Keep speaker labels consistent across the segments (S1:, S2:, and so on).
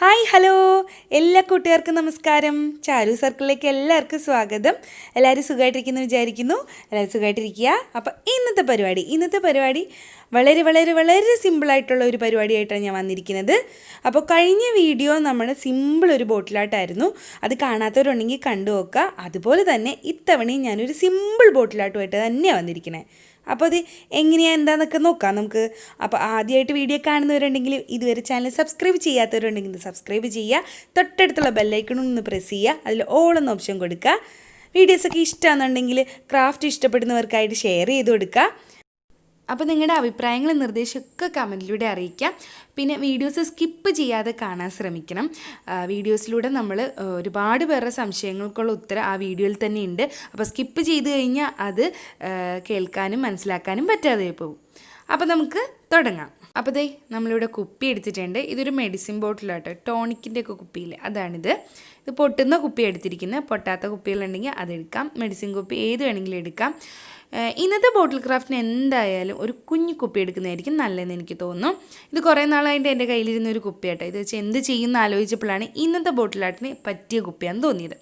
S1: Hi hello എല്ലാ കൂട്ടുകാർക്കും നമസ്കാരം. ചാരു സർക്കിളിലേക്ക് എല്ലാവർക്കും സ്വാഗതം. എല്ലാവരും സുഖമായിട്ടിരിക്കുന്നു വിചാരിക്കുന്നു. എല്ലാവരും സുഖമായിട്ടിരിക്കുക. അപ്പോൾ ഇന്നത്തെ പരിപാടി വളരെ വളരെ വളരെ സിമ്പിളായിട്ടുള്ള ഒരു പരിപാടിയായിട്ടാണ് ഞാൻ വന്നിരിക്കുന്നത്. അപ്പോൾ കഴിഞ്ഞ വീഡിയോ നമ്മൾ സിമ്പിൾ ഒരു ബോട്ടിലാട്ടായിരുന്നു. അത് കാണാത്തവരുണ്ടെങ്കിൽ കണ്ടു നോക്കുക. അതുപോലെ തന്നെ ഇത്തവണയും ഞാനൊരു സിമ്പിൾ ബോട്ടിലാട്ടുമായിട്ട് തന്നെയാണ് വന്നിരിക്കുന്നത്. അപ്പോൾ അത് എങ്ങനെയാണ് എന്താണെന്നൊക്കെ നോക്കാം നമുക്ക്. അപ്പോൾ ആദ്യമായിട്ട് വീഡിയോ കാണുന്നവരുണ്ടെങ്കിൽ ഇതുവരെ ചാനൽ സബ്സ്ക്രൈബ് ചെയ്യാത്തവരുണ്ടെങ്കിൽ സബ്സ്ക്രൈബ് ചെയ്യുക. തൊട്ടടുത്തുള്ള ബെല്ലൈക്കണും ഒന്ന് പ്രസ് ചെയ്യുക. അതിൽ ഓൾ എന്ന ഓപ്ഷൻ കൊടുക്കുക. വീഡിയോസൊക്കെ ഇഷ്ടമാണെന്നുണ്ടെങ്കിൽ ക്രാഫ്റ്റ് ഇഷ്ടപ്പെടുന്നവർക്കായിട്ട് ഷെയർ ചെയ്ത് കൊടുക്കുക. അപ്പോൾ നിങ്ങളുടെ അഭിപ്രായങ്ങളും നിർദ്ദേശമൊക്കെ കമൻറ്റിലൂടെ അറിയിക്കാം. പിന്നെ വീഡിയോസ് സ്കിപ്പ് ചെയ്യാതെ കാണാൻ ശ്രമിക്കണം. വീഡിയോസിലൂടെ നമ്മൾ ഒരുപാട് പേരുടെ സംശയങ്ങൾക്കുള്ള ഉത്തരം ആ വീഡിയോയിൽ തന്നെ ഉണ്ട്. അപ്പോൾ സ്കിപ്പ് ചെയ്ത് കഴിഞ്ഞാൽ അത് കേൾക്കാനും മനസ്സിലാക്കാനും പറ്റാതെ പോകും. അപ്പോൾ നമുക്ക് തുടങ്ങാം. അപ്പോൾ ദേ നമ്മളിവിടെ കുപ്പി എടുത്തിട്ടുണ്ട്. ഇതൊരു മെഡിസിൻ ബോട്ടിലാട്ടോ, ടോണിക്കിൻ്റെ ഒക്കെ കുപ്പിയിൽ അതാണിത്. ഇത് പൊട്ടുന്ന കുപ്പി എടുത്തിരിക്കുന്നത്. പൊട്ടാത്ത കുപ്പികളുണ്ടെങ്കിൽ അതെടുക്കാം. മെഡിസിൻ കുപ്പി ഏത് വേണമെങ്കിലും എടുക്കാം. ഇന്നത്തെ ബോട്ടിൽ ക്രാഫ്റ്റിന് എന്തായാലും ഒരു കുഞ്ഞു കുപ്പി എടുക്കുന്നതായിരിക്കും നല്ലതെന്ന് എനിക്ക് തോന്നുന്നു. ഇത് കുറേ നാളായിട്ട് എൻ്റെ കയ്യിലിരുന്ന ഒരു കുപ്പിയാട്ടോ. ഇത് വെച്ച് എന്ത് ചെയ്യുമെന്ന് ആലോചിച്ചപ്പോഴാണ് ഇന്നത്തെ ബോട്ടിലാട്ടിന് പറ്റിയ കുപ്പിയാണെന്ന് തോന്നിയത്.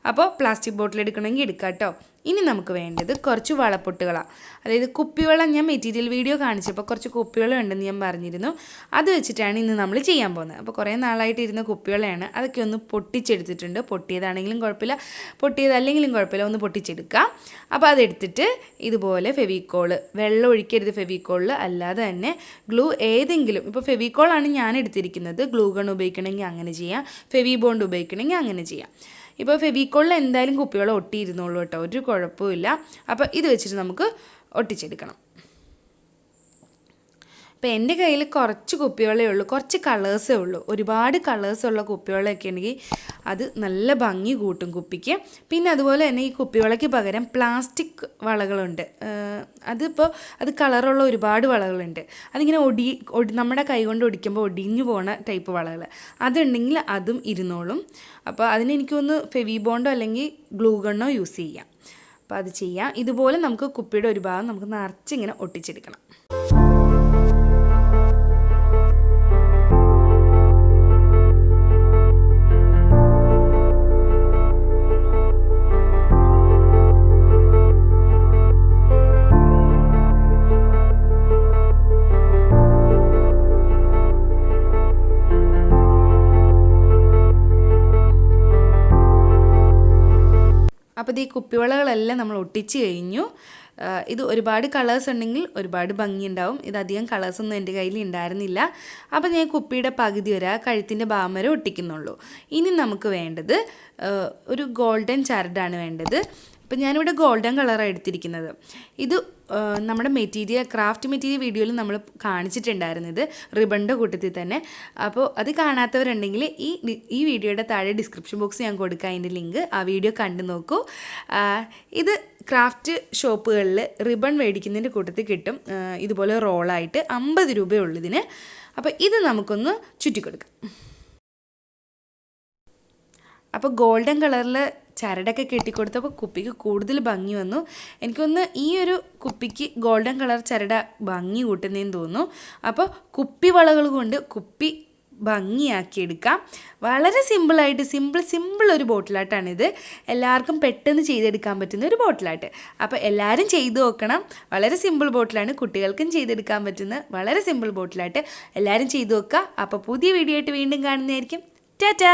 S1: അപ്പോൾ പ്ലാസ്റ്റിക് ബോട്ടിൽ എടുക്കണമെങ്കിൽ എടുക്കാം കേട്ടോ. ഇനി നമുക്ക് വേണ്ടത് കുറച്ച് വളപ്പൊട്ടുകളാണ്. അതായത് കുപ്പിവെള്ളം ഞാൻ മെറ്റീരിയൽ വീഡിയോ കാണിച്ചപ്പോൾ കുറച്ച് കുപ്പിവെള്ളം ഉണ്ടെന്ന് ഞാൻ പറഞ്ഞിരുന്നു. അത് വെച്ചിട്ടാണ് ഇന്ന് നമ്മൾ ചെയ്യാൻ പോകുന്നത്. അപ്പോൾ കുറേ നാളായിട്ട് ഇരുന്ന കുപ്പിവെള്ളമാണ്. അതൊക്കെ ഒന്ന് പൊട്ടിച്ചെടുത്തിട്ടുണ്ട്. പൊട്ടിയതാണെങ്കിലും കുഴപ്പമില്ല, പൊട്ടിയതല്ലെങ്കിലും കുഴപ്പമില്ല, ഒന്ന് പൊട്ടിച്ചെടുക്കാം. അപ്പോൾ അതെടുത്തിട്ട് ഇതുപോലെ ഫെവിക്കോള്, വെള്ളം ഒഴിക്കരുത് ഫെവിക്കോളിൽ, അല്ലാതെ തന്നെ ഗ്ലൂ ഏതെങ്കിലും, ഇപ്പോൾ ഫെവിക്കോളാണ് ഞാൻ എടുത്തിരിക്കുന്നത്. ഗ്ലൂ ഗൺ ഉപയോഗിക്കണമെങ്കിൽ അങ്ങനെ ചെയ്യാം, ഫെവി ബോണ്ട് ഉപയോഗിക്കണമെങ്കിൽ അങ്ങനെ ചെയ്യാം. ഇപ്പോൾ ഫെവിക്കോളിൽ എന്തായാലും കുപ്പിവെള്ളം ഒട്ടിയിരുന്നുള്ളൂ കേട്ടോ, ഒരു കുഴപ്പമില്ല. അപ്പോൾ ഇത് വെച്ചിട്ട് നമുക്ക് ഒട്ടിച്ചെടുക്കണം. അപ്പോൾ എൻ്റെ കയ്യിൽ കുറച്ച് കുപ്പിവെള്ളമേ ഉള്ളൂ, കുറച്ച് കളേഴ്സേ ഉള്ളൂ. ഒരുപാട് കളേഴ്സുള്ള കുപ്പിവെള്ളമൊക്കെ ഉണ്ടെങ്കിൽ അത് നല്ല ഭംഗി കൂട്ടും കുപ്പിക്ക്. പിന്നെ അതുപോലെ തന്നെ ഈ കുപ്പിവെള്ളയ്ക്ക് പകരം പ്ലാസ്റ്റിക് വളകളുണ്ട്. അത് കളറുള്ള ഒരുപാട് വളകളുണ്ട്. അതിങ്ങനെ നമ്മുടെ കൈ കൊണ്ട് ഒടിക്കുമ്പോൾ ഒടിഞ്ഞു പോകുന്ന ടൈപ്പ് വളകൾ അതുണ്ടെങ്കിൽ അതും ഇരുന്നോളും. അപ്പോൾ അതിനെനിക്കൊന്ന് ഫെവി ബോണ്ടോ അല്ലെങ്കിൽ ഗ്ലൂ ഗണ്ണോ യൂസ് ചെയ്യാം. അപ്പോൾ അത് ചെയ്യാം. ഇതുപോലെ നമുക്ക് കുപ്പിയുടെ ഒരു ഭാഗം നമുക്ക് നിറച്ചിങ്ങനെ ഒട്ടിച്ചെടുക്കണം. അപ്പോൾ ഈ കുപ്പിവളകളെല്ലാം നമ്മൾ ഒട്ടിച്ച് കഴിഞ്ഞു. ഇത് ഒരുപാട് കളേഴ്സ് ഉണ്ടെങ്കിൽ ഒരുപാട് ഭംഗിയുണ്ടാവും. ഇതധികം കളേഴ്സൊന്നും എൻ്റെ കയ്യിൽ ഉണ്ടായിരുന്നില്ല. അപ്പോൾ ഞാൻ കുപ്പിയുടെ പകുതി വരെ കഴുത്തിൻ്റെ ഭാഗം വരെ ഒട്ടിക്കുന്നുള്ളൂ. ഇനി നമുക്ക് വേണ്ടത് ഒരു ഗോൾഡൻ ചരടാണ് വേണ്ടത്. ഇപ്പം ഞാനിവിടെ ഗോൾഡൻ കളറാണ് എടുത്തിരിക്കുന്നത്. ഇത് നമ്മുടെ ക്രാഫ്റ്റ് മെറ്റീരിയൽ വീഡിയോയിൽ നമ്മൾ കാണിച്ചിട്ടുണ്ടായിരുന്നത് റിബണിൻ്റെ കൂട്ടത്തിൽ തന്നെ. അപ്പോൾ അത് കാണാത്തവരുണ്ടെങ്കിൽ ഈ വീഡിയോയുടെ താഴെ ഡിസ്ക്രിപ്ഷൻ ബോക്സ് ഞാൻ കൊടുക്കാം, അതിൻ്റെ ലിങ്ക്. ആ വീഡിയോ കണ്ടു നോക്കൂ. ഇത് ക്രാഫ്റ്റ് ഷോപ്പുകളിൽ റിബൺ മേടിക്കുന്നതിൻ്റെ കൂട്ടത്തിൽ കിട്ടും. ഇതുപോലെ റോളായിട്ട് 50 രൂപയുള്ളൂ ഇതിന്. അപ്പോൾ ഇത് നമുക്കൊന്ന് ചുറ്റിക്കൊടുക്കാം. അപ്പോൾ ഗോൾഡൻ കളറിൽ ചരടൊക്കെ കെട്ടിക്കൊടുത്തപ്പോൾ കുപ്പിക്ക് കൂടുതൽ ഭംഗി വന്നു. എനിക്കൊന്ന് ഈ ഒരു കുപ്പിക്ക് ഗോൾഡൻ കളർ ചരട ഭംഗി കൂട്ടുന്നതെന്ന് തോന്നുന്നു. അപ്പോൾ കുപ്പി വളകൾ കൊണ്ട് കുപ്പി ഭംഗിയാക്കിയെടുക്കാം. വളരെ സിമ്പിളായിട്ട് സിമ്പിൾ ഒരു ബോട്ടിലാട്ടാണിത്. എല്ലാവർക്കും പെട്ടെന്ന് ചെയ്തെടുക്കാൻ പറ്റുന്ന ഒരു ബോട്ടിലാട്ട്. അപ്പോൾ എല്ലാവരും ചെയ്തു നോക്കണം. വളരെ സിമ്പിൾ ബോട്ടിലാണ്, കുട്ടികൾക്കും ചെയ്തെടുക്കാൻ പറ്റുന്ന വളരെ സിമ്പിൾ ബോട്ടിലാട്ട്. എല്ലാവരും ചെയ്തു നോക്കുക. അപ്പോൾ പുതിയ വീഡിയോ ആയിട്ട് വീണ്ടും കാണുന്നതായിരിക്കും. ടാറ്റാ.